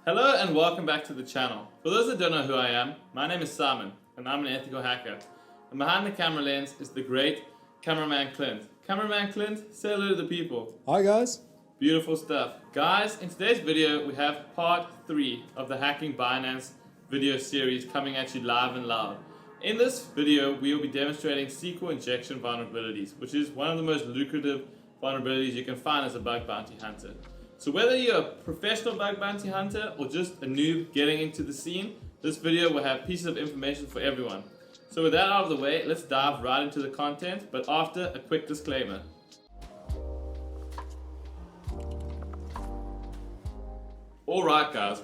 Hello and welcome back to the channel. For those that don't know who I am, my name is Simon and I'm an ethical hacker. And behind the camera lens is the great cameraman Clint. Cameraman Clint, say hello to the people. Hi guys. Beautiful stuff. Guys, in today's video we have part 3 of the Hacking Binance video series coming at you live and loud. In this video we will be demonstrating SQL injection vulnerabilities, which is one of the most lucrative vulnerabilities you can find as a bug bounty hunter. So whether you're a professional bug bounty hunter or just a noob getting into the scene, this video will have pieces of information for everyone. So with that out of the way, let's dive right into the content, but after a quick disclaimer. Alright guys,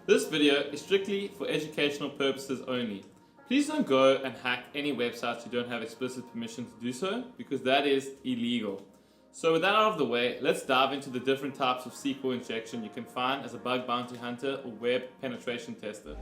this video is strictly for educational purposes only. Please don't go and hack any websites you don't have explicit permission to do so, because that is illegal. So with that out of the way, let's dive into the different types of SQL injection you can find as a bug bounty hunter or web penetration tester.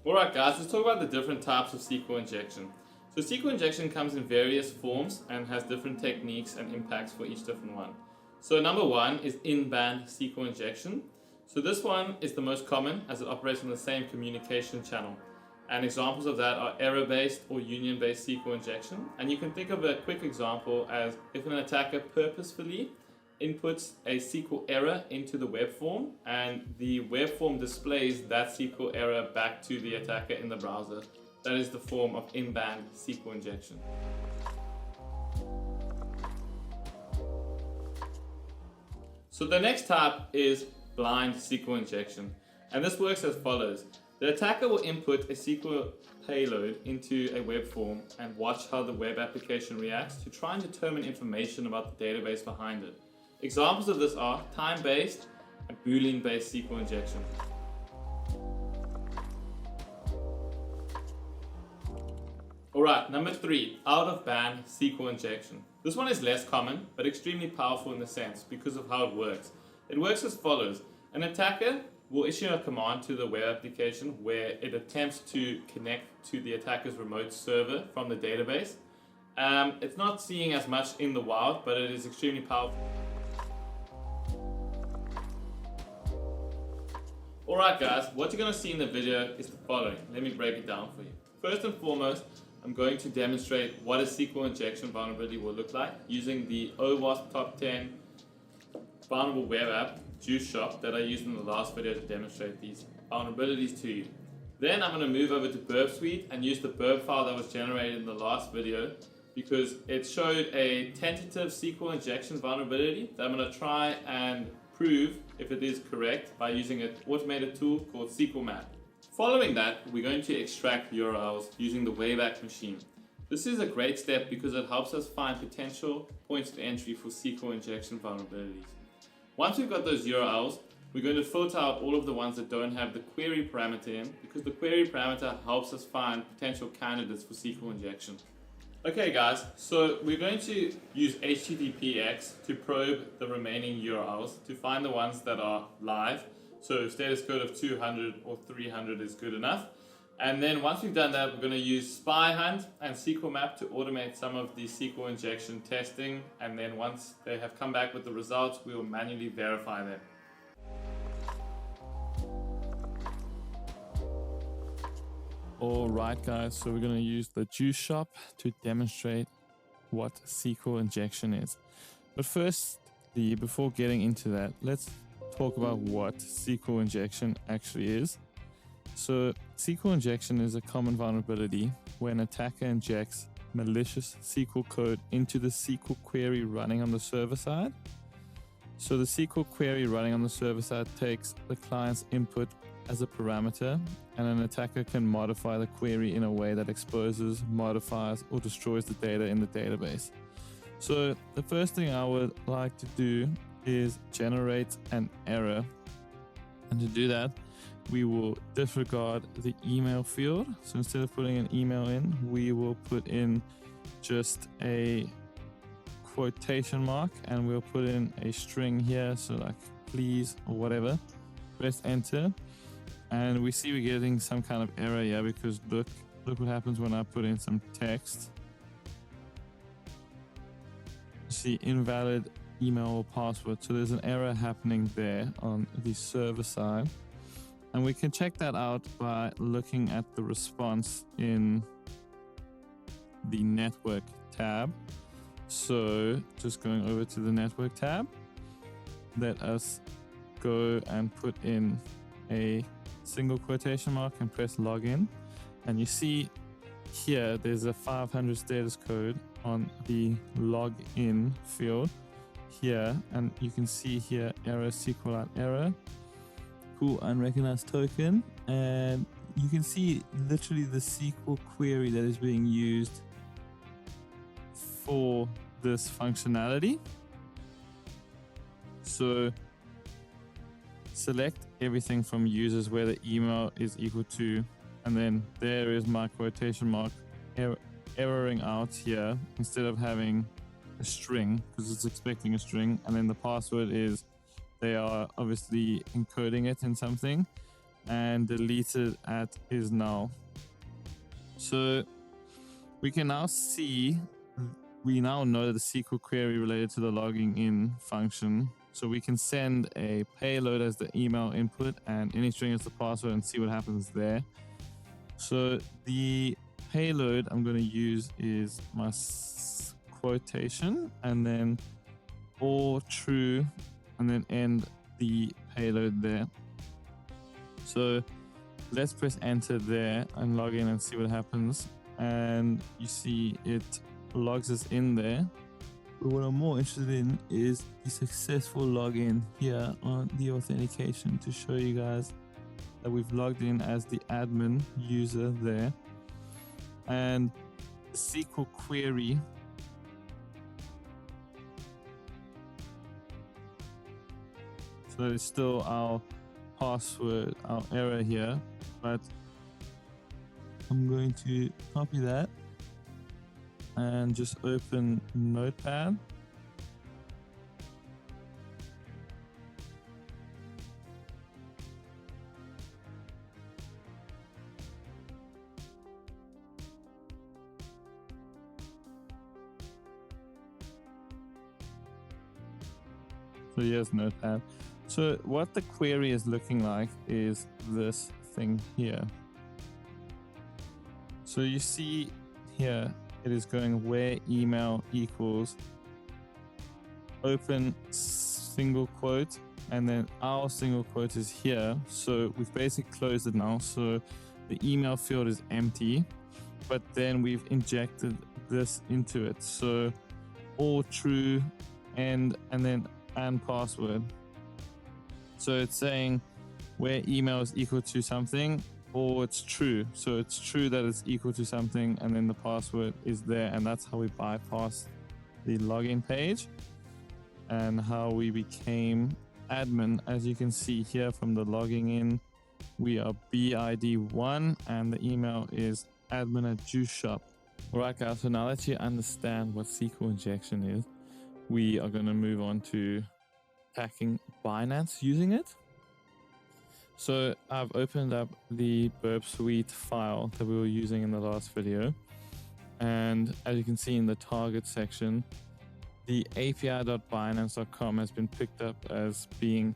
Alright guys, let's talk about the different types of SQL injection. So SQL injection comes in various forms and has different techniques and impacts for each different one. So number one is in-band SQL injection. So this one is the most common as it operates on the same communication channel. And examples of that are error-based or union-based SQL injection. And you can think of a quick example as if an attacker purposefully inputs a SQL error into the web form and the web form displays that SQL error back to the attacker in the browser. That is the form of in-band SQL injection. So the next type is blind SQL injection. And this works as follows. The attacker will input a SQL payload into a web form and watch how the web application reacts to try and determine information about the database behind it. Examples of this are time-based and Boolean-based SQL injection. Alright, number 3, out-of-band SQL injection. This one is less common, but extremely powerful in the sense because of how it works. It works as follows. An attacker will issue a command to the web application where it attempts to connect to the attacker's remote server from the database. It's not seeing as much in the wild, but it is extremely powerful. Alright guys, what you're going to see in the video is the following. Let me break it down for you. First and foremost, I'm going to demonstrate what a SQL injection vulnerability will look like using the OWASP Top 10 vulnerable web app Juice Shop that I used in the last video to demonstrate these vulnerabilities to you. Then I'm going to move over to Burp Suite and use the burp file that was generated in the last video because it showed a tentative SQL injection vulnerability that I'm going to try and prove if it is correct by using an automated tool called SQLmap. Following that, we're going to extract URLs using the Wayback Machine. This is a great step because it helps us find potential points of entry for SQL injection vulnerabilities. Once we've got those URLs, we're going to filter out all of the ones that don't have the query parameter in because the query parameter helps us find potential candidates for SQL injection. Okay guys, so we're going to use HTTPX to probe the remaining URLs to find the ones that are live. So status code of 200 or 300 is good enough. And then once we've done that, we're going to use Spy Hunt and SQLmap to automate some of the SQL injection testing. And then once they have come back with the results, we will manually verify them. Alright guys, so we're going to use the Juice Shop to demonstrate what SQL injection is. But firstly, before getting into that, let's talk about what SQL injection actually is. So SQL injection is a common vulnerability where an attacker injects malicious SQL code into the SQL query running on the server side. So the SQL query running on the server side takes the client's input as a parameter, and an attacker can modify the query in a way that exposes, modifies, or destroys the data in the database. So the first thing I would like to do is generate an error. And to do that, we will disregard the email field. So instead of putting an email in, we will put in just a quotation mark and we'll put in a string here. So like please or whatever, press enter. And we see we're getting some kind of error here because look what happens when I put in some text. See invalid email or password. So there's an error happening there on the server side. And we can check that out by looking at the response in the network tab. So just going over to the network tab, let us go and put in a single quotation mark and press login. And you see here there's a 500 status code on the login field here, and you can see here error SQLi error, cool, unrecognized token, and you can see literally the SQL query that is being used for this functionality. So select everything from users where the email is equal to, and then there is my quotation mark erroring out here instead of having a string, because it's expecting a string, and then the password is, they are obviously encoding it in something, and deleted at is null. So we can now see, we now know the SQL query related to the logging in function. So we can send a payload as the email input and any string as the password and see what happens there. So the payload I'm going to use is my quotation and then all true and then end the payload there. So let's press enter there and log in and see what happens. And you see it logs us in there. But what I'm more interested in is the successful login here on the authentication to show you guys that we've logged in as the admin user there. And the SQL query so it's still our password, our error here, but I'm going to copy that and just open Notepad. So here's Notepad. So what the query is looking like is this thing here. So you see here, it is going where email equals open single quote, and then our single quote is here. So we've basically closed it now. So the email field is empty, but then we've injected this into it. So all true and then password. So it's saying where email is equal to something, or it's true. So it's true that it's equal to something, and then the password is there, and that's how we bypass the login page and how we became admin. As you can see here from the logging in, we are BID1 and the email is admin@Juice Shop. Alright guys, so now that you understand what SQL injection is, we are going to move on to attacking Binance using it. So I've opened up the Burp Suite file that we were using in the last video, and as you can see in the target section, the api.binance.com has been picked up as being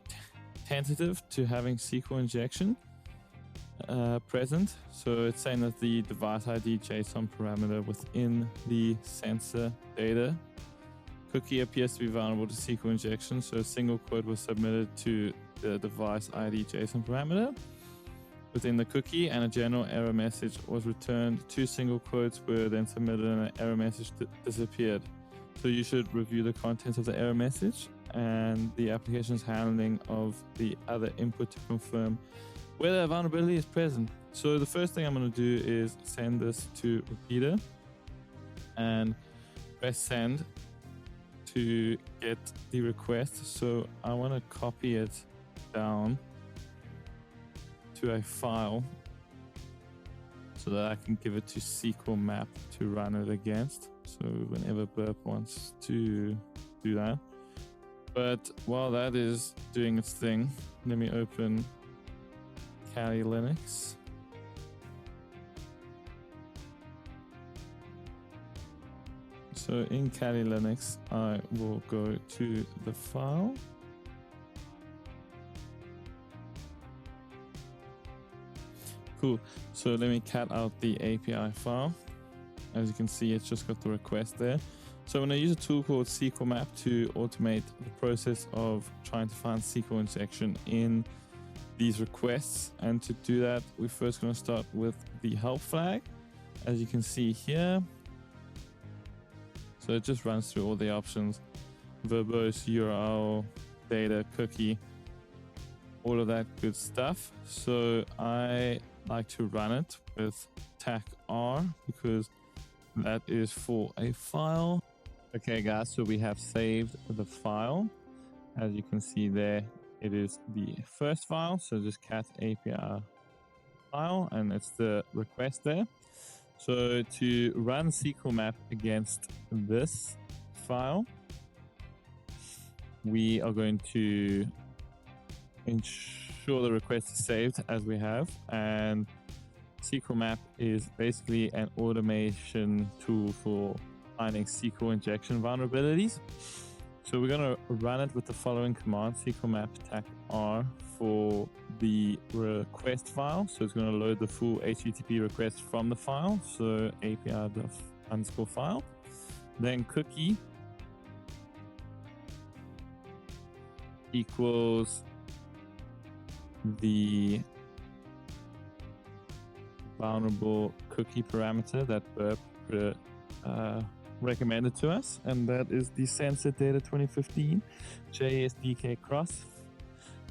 tentative to having SQL injection present. So it's saying that the device ID JSON parameter within the sensor data cookie appears to be vulnerable to SQL injection. So a single quote was submitted to the device ID JSON parameter within the cookie, and a general error message was returned. Two single quotes were then submitted and an error message disappeared. So you should review the contents of the error message and the application's handling of the other input to confirm whether a vulnerability is present. So the first thing I'm going to do is send this to repeater and press send to get the request. So I want to copy it down to a file so that I can give it to SQLmap to run it against. So whenever Burp wants to do that. But while that is doing its thing, let me open Kali Linux. So in Kali Linux, I will go to the file. Cool. So let me cat out the API file. As you can see, it's just got the request there. So I'm going to use a tool called SQLmap to automate the process of trying to find SQL injection in these requests. And to do that, we're first going to start with the help flag, as you can see here. So it just runs through all the options: verbose, URL, data, cookie, all of that good stuff. So I like to run it with tac R because that is for a file. Okay guys, so we have saved the file. As you can see there, it is the first file. So just cat API file, and it's the request there. So to run SQLmap against this file, we are going to ensure the request is saved as we have. And SQLmap is basically an automation tool for finding SQL injection vulnerabilities. So we're going to run it with the following command: SQLmap tac R for the request file. So it's going to load the full HTTP request from the file. So API_file. Then cookie equals the vulnerable cookie parameter that Burp recommended to us, and that is the Sensor Data 2015 JSDK cross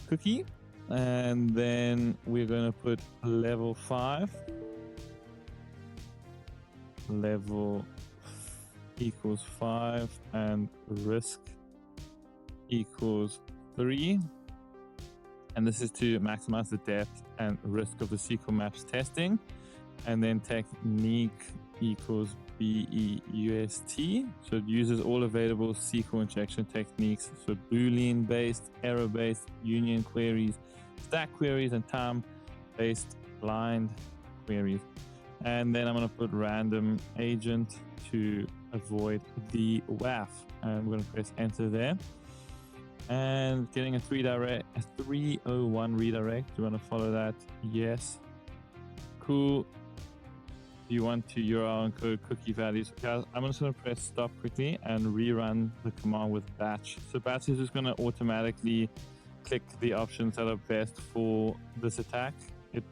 cookie. And then we're going to put level 5, level equals 5, and risk equals 3. And this is to maximize the depth and risk of the SQLmap's testing. And then technique equals BEUST. So it uses all available SQL injection techniques. So Boolean based, error based, union queries, stack queries, and time-based blind queries. And then I'm going to put random agent to avoid the WAF. And we're going to press enter there. And getting a 301 redirect. Do you want to follow that? Yes. Cool. Do you want to URL encode cookie values? Okay, I'm just going to press stop quickly and rerun the command with batch. So batch is just going to automatically click the options that are best for this attack. It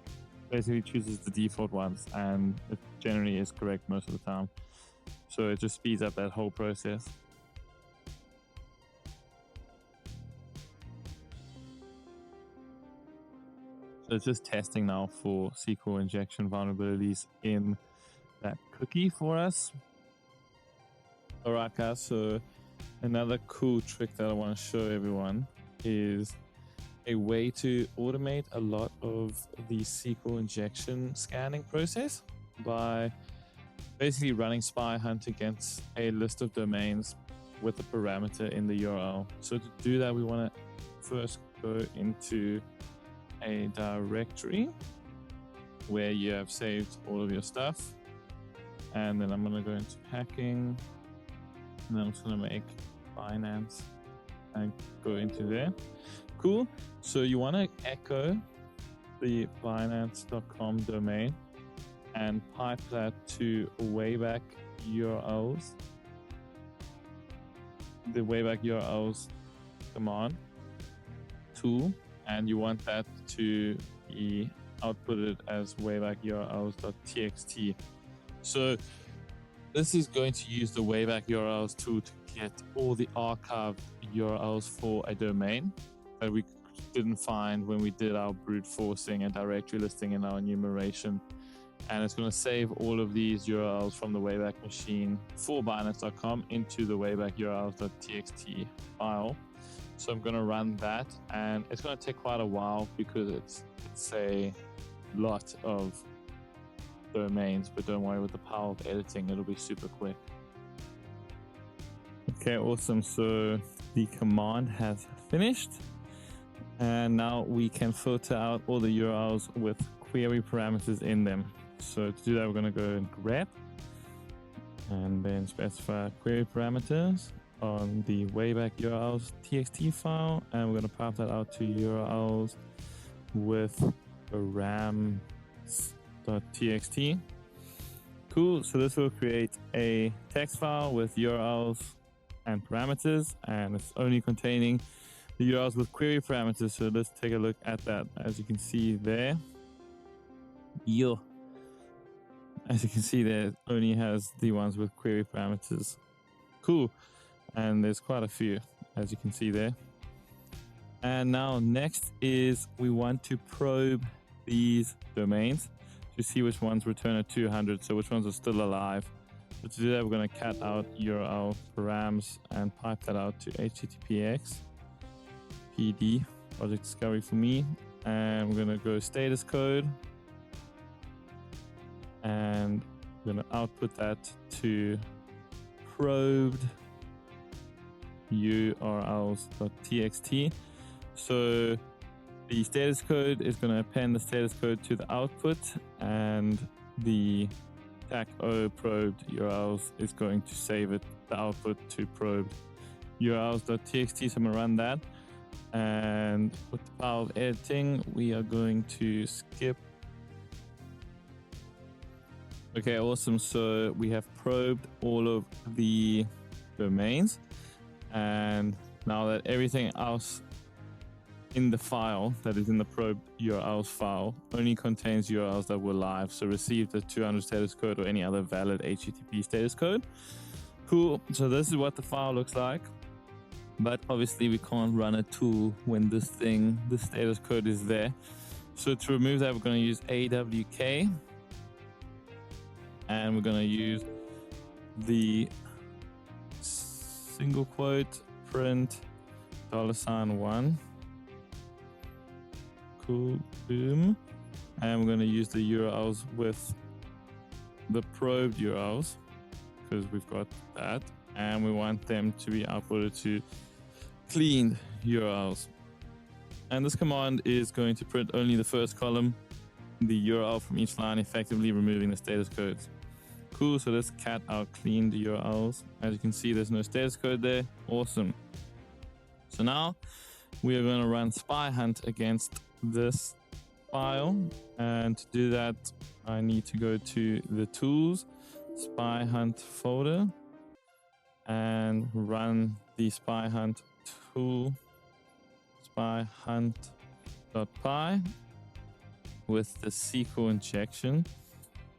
basically chooses the default ones, and it generally is correct most of the time. So it just speeds up that whole process. So it's just testing now for SQL injection vulnerabilities in that cookie for us. Alright guys, so another cool trick that I want to show everyone is a way to automate a lot of the SQL injection scanning process by basically running spy hunt against a list of domains with a parameter in the URL. So to do that, we want to first go into a directory where you have saved all of your stuff, and then I'm going to go into hacking, and then I'm just going to make Binance and go into there. Cool. So you want to echo the binance.com domain and pipe that to Wayback URLs, the Wayback URLs command tool, and you want that to be outputted as Wayback URLs.txt. So this is going to use the Wayback URLs tool to get all the archived URLs for a domain that we didn't find when we did our brute forcing and directory listing in our enumeration. And it's going to save all of these URLs from the Wayback Machine for Binance.com into the Wayback URLs.txt file. So I'm going to run that, and it's going to take quite a while because it's a lot of domains, but don't worry, with the power of editing, it'll be super quick. Okay, awesome. So the command has finished, and now we can filter out all the URLs with query parameters in them. So to do that, we're going to go and grep and then specify query parameters on the Wayback URLs txt file, and we're going to pipe that out to URLs with params.txt. Cool, so this will create a text file with URLs and parameters, and it's only containing the URLs with query parameters. So let's take a look at that. As you can see there, as you can see there, it only has the ones with query parameters. Cool, and there's quite a few, as you can see there. And now next is we want to probe these domains to see which ones return a 200, so which ones are still alive. So to do that, we're going to cat out URL params and pipe that out to httpx pd project discovery for me, and we're going to go status code, and we're going to output that to probed urls.txt. So the status code is going to append the status code to the output, and the TAC-O probed URLs is going to save it, the output, to probed urls.txt. So I'm going to run that, and with the power of editing, we are going to skip. Okay, awesome. So we have probed all of the domains, and now that everything else in the file that is in the probed URLs file only contains URLs that were live, so received a 200 status code or any other valid HTTP status code. Cool, so this is what the file looks like, but obviously we can't run a tool when the status code is there. So to remove that, we're going to use awk, and we're going to use the single quote print $1. Cool, boom. And we're going to use the URLs with the probed URLs because we've got that, and we want them to be outputted to cleaned URLs. And this command is going to print only the first column, the URL from each line, effectively removing the status codes. Cool, so let's cat out cleaned URLs. As you can see, there's no status code there. Awesome. So now we are going to run spy hunt against this file, and to do that I need to go to the tools spy hunt folder and run the spy hunt tool spy hunt.py with the SQL injection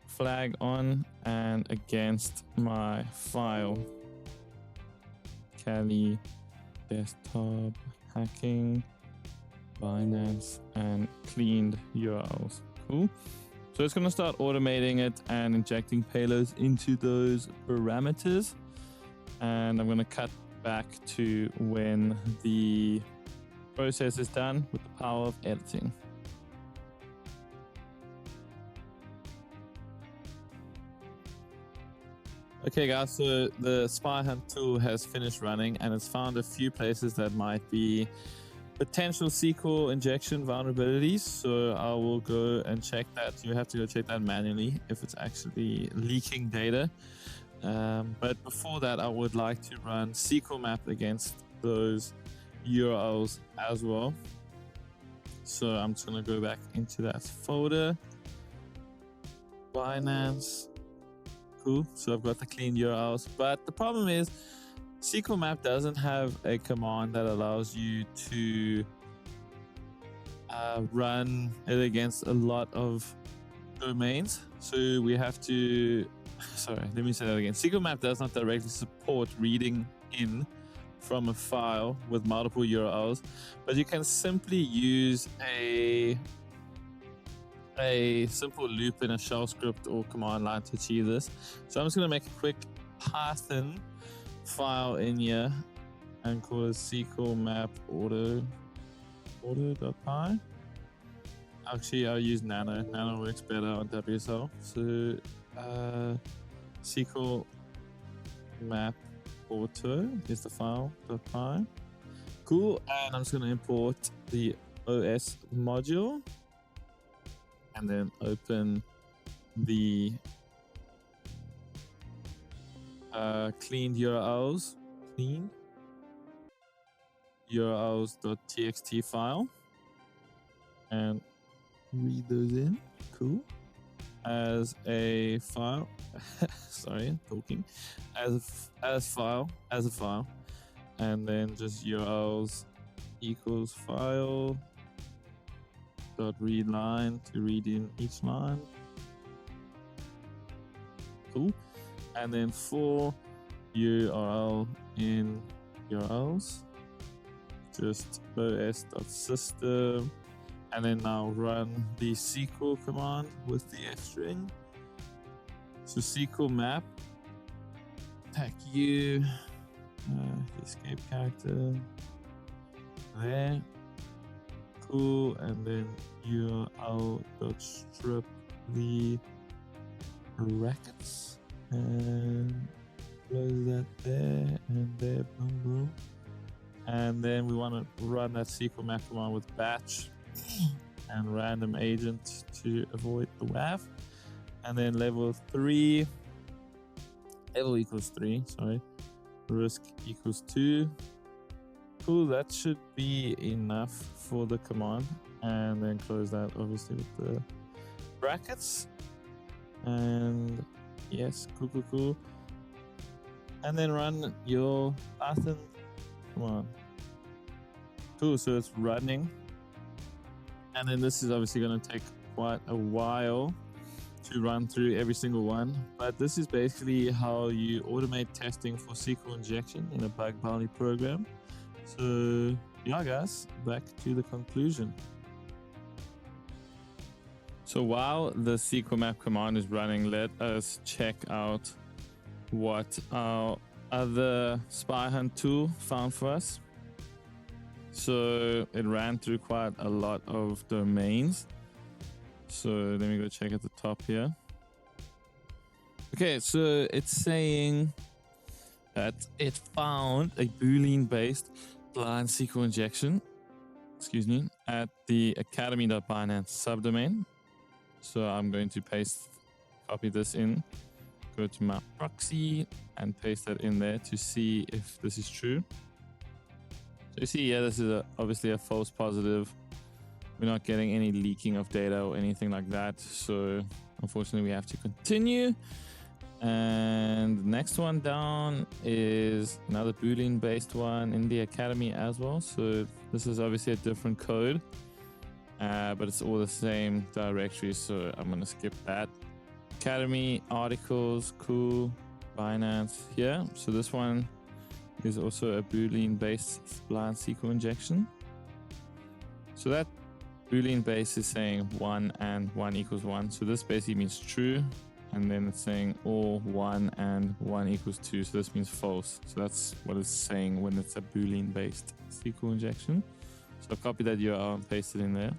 flag on, and against my file Kali desktop hacking Binance and cleaned URLs. Cool. So it's going to start automating it and injecting payloads into those parameters, and I'm going to cut back to when the process is done with the power of editing. Okay guys, so the spy hunt tool has finished running, and it's found a few places that might be potential SQL injection vulnerabilities. So I will go and check that. You have to go check that manually if it's actually leaking data. But before that, I would like to run SQLmap against those URLs as well. So I'm just going to go back into that folder. Binance. Cool. So I've got the clean URLs, but the problem is SQLmap doesn't have a command that allows you to run it against a lot of domains. So we have to, sorry, let me say that again. SQLmap does not directly support reading in from a file with multiple URLs, but you can simply use a simple loop in a shell script or command line to achieve this. So I'm just going to make a quick Python file in here and call it SQLmap auto.py. Actually, I'll use Nano. Nano works better on WSL. So SQLmap auto is the file.py. Cool. And I'm just going to import the OS module and then open the cleaned URLs, clean urls.txt file, and read those in. Cool. As a file. Sorry, talking. As a file, and then just urls equals file dot read line to read in each line. Cool. And then for URL in URLs, just os.system, and then now run the SQL command with the F string. So SQLmap, tag U, escape character there. Cool. And then URL.strip the brackets and close that there and there. Boom, boom. And then we want to run that SQLmap command with batch and random agent to avoid the WAF. And then level equals 3, sorry. Risk equals 2. Cool, that should be enough for the command. And then close that obviously with the brackets. And yes, cool. And then run your Python. Come on. Cool, so it's running. And then this is obviously going to take quite a while to run through every single one. But this is basically how you automate testing for SQL injection in a bug bounty program. So yeah, guys, back to the conclusion. So while the SQLmap command is running, let us check out what our other spy hunt tool found for us. So it ran through quite a lot of domains. So let me go check at the top here. Okay, so it's saying that it found a Boolean based blind SQL injection, at the academy.binance subdomain. So I'm going to copy this in, go to my proxy and paste that in there to see if this is true. So you see, yeah, this is obviously a false positive. We're not getting any leaking of data or anything like that. So unfortunately, we have to continue. And the next one down is another Boolean based one in the academy as well. So this is obviously a different code, but it's all the same directory. So I'm going to skip that. Academy, articles, cool, Binance here. So this one is also a Boolean based blind SQL injection. So that Boolean base is saying 1 and 1 equals 1. So this basically means true. And then it's saying or 1 and 1 equals 2. So this means false. So that's what it's saying when it's a Boolean based SQL injection. So I'll copy that URL and paste it in there.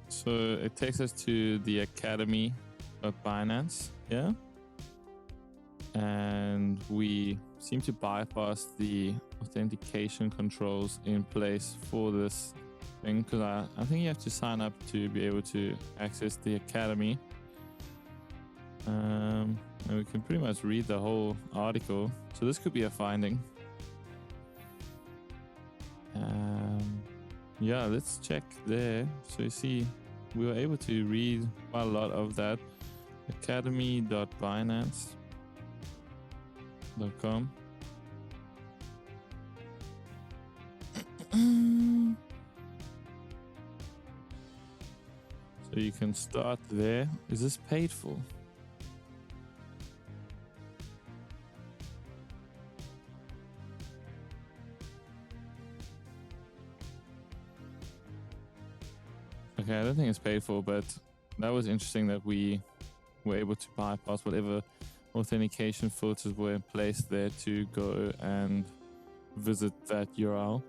So it takes us to the academy.binance, yeah? And we seem to bypass the authentication controls in place for this thing, because I think you have to sign up to be able to access the academy. And we can pretty much read the whole article. So this could be a finding. Yeah, let's check there. So you see, we were able to read quite a lot of that. academy.binance.com. So you can start there. Is this paid for? Okay, I don't think it's paid for, but that was interesting that we were able to bypass whatever authentication filters were in place there to go and visit that URL.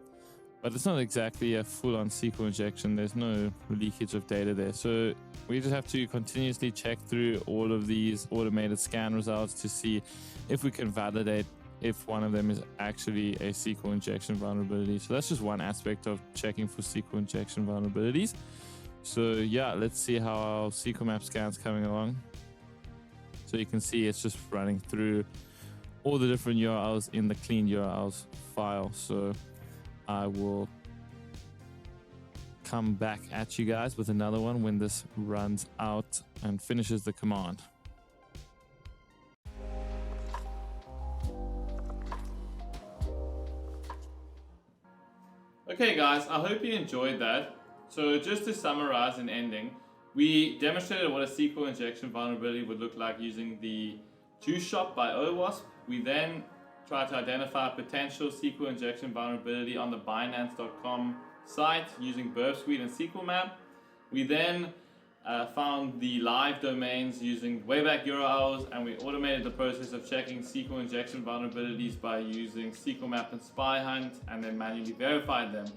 But it's not exactly a full-on SQL injection. There's no leakage of data there. So we just have to continuously check through all of these automated scan results to see if we can validate if one of them is actually a SQL injection vulnerability. So that's just one aspect of checking for SQL injection vulnerabilities. So yeah, let's see how our SQLmap scan's coming along. So you can see it's just running through all the different URLs in the clean URLs file. So I will come back at you guys with another one when this runs out and finishes the command. Okay guys, I hope you enjoyed that. So just to summarize and ending, we demonstrated what a SQL injection vulnerability would look like using the Juice Shop by OWASP. We then tried to identify a potential SQL injection vulnerability on the Binance.com site using Burp Suite and SQLmap. We then found the live domains using Wayback URLs, and we automated the process of checking SQL injection vulnerabilities by using SQLmap and SpyHunt, and then manually verified them.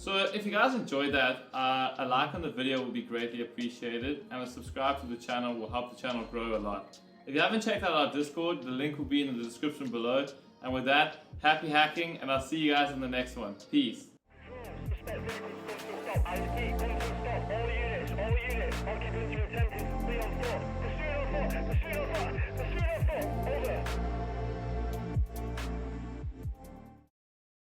So if you guys enjoyed that, a like on the video will be greatly appreciated, and a subscribe to the channel will help the channel grow a lot. If you haven't checked out our Discord, the link will be in the description below. And with that, happy hacking, and I'll see you guys in the next one. Peace. All units, occupants are attempting to flee on foot. Pursuit on foot, pursuit on foot.